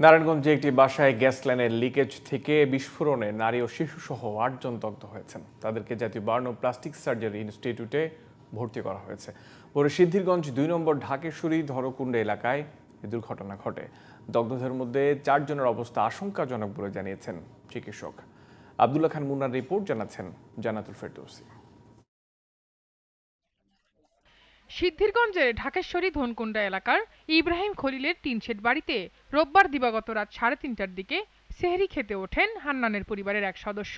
নারায়ণগঞ্জে একটি বাসায় গ্যাস লাইনের লিকেজ থেকে বিস্ফোরণে নারী ও শিশুসহ ৮ জন দগ্ধ হয়েছেন। তাদেরকে জাতীয় বার্ন ও প্লাস্টিক সার্জারি ইনস্টিটিউটে ভর্তি করা হয়েছে। পরে সিদ্ধিরগঞ্জ ২ নম্বর ঢাকেশ্বরী ধরকুণ্ড এলাকায় এই দুর্ঘটনা ঘটে। দগ্ধদের মধ্যে ৪ জনের অবস্থা আশঙ্কাজনক বলে জানিয়েছেন চিকিৎসক। আব্দুল্লাহ খান মুন্নার রিপোর্ট, জানাচ্ছেন জান্নাতুল ফেরদৌসী। সিদ্ধিরগঞ্জের ঢাকেশ্বরী ধনকুণ্ডা এলাকার ইব্রাহিম খলিলের টিনশেড বাড়িতে রোববার দিবাগত রাত ৩:৩০টার দিকে সেহরি খেতে ওঠেন হান্নানের পরিবারের এক সদস্য।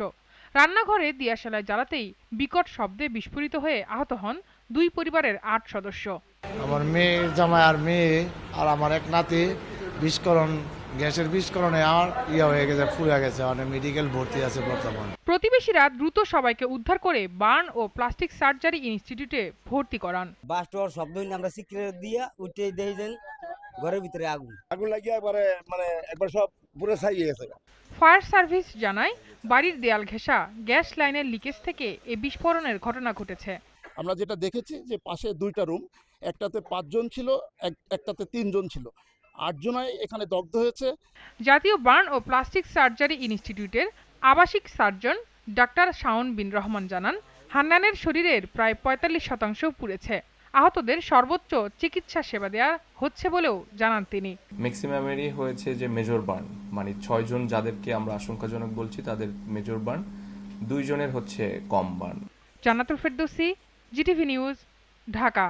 রান্নাঘরে দিয়াশালায় জ্বালাতেই বিকট শব্দে বিস্ফোরিত হয়ে আহত হন ২ পরিবারের ৮ সদস্য। আমার মেয়ের জামাই আর মেয়ে আর আমার এক নাতি গ্যাসের বিস্ফোরণে আর হয়ে গেছে, ফুলে গেছে, মানে মেডিকেল ভর্তি আছে বর্তমান। প্রতিবেশীরা দ্রুত সবাইকে উদ্ধার করে বার্ন ও প্লাস্টিক সার্জারি ইনস্টিটিউটে ভর্তি করান। বাস্টর শব্দ আমরা সিক্রেট দিয়ে উঠে দেই দেন ঘরের ভিতরে আগুন লাগিয়ে একবার সব পুরো ছাইয়ে গেছে। ফায়ার সার্ভিস জানায় বাড়ির দেয়াল ঘেঁষা গ্যাস লাইনের লিকেজ থেকে এই বিস্ফোরণের ঘটনা ঘটেছে। আমরা যেটা দেখেছি যে পাশে 2টা রুম, একটাতে 5 জন ছিল, একটাতে 3 জন ছিল, 8 জনাই এখানে দগ্ধ হয়েছে। জাতীয় বার্ন ও প্লাস্টিক সার্জারি ইনস্টিটিউটের আবাসিক সার্জন ডাক্তার শাওন বিন রহমান জানান, হান্নানের শরীরের প্রায় ৪৫% পুড়েছে। আহতদের সর্বোচ্চ চিকিৎসা সেবা দেওয়া হচ্ছে বলেও জানান তিনি। ম্যাক্সিমামেরই হয়েছে যে মেজর বার্ন, মানে 6 জন যাদেরকে আমরা আশঙ্কাজনক বলছি তাদের মেজর বার্ন, 2 জনের হচ্ছে কম বার্ন। জান্নাতুল ফেরদৌসী, জিটিভি নিউজ, ঢাকা।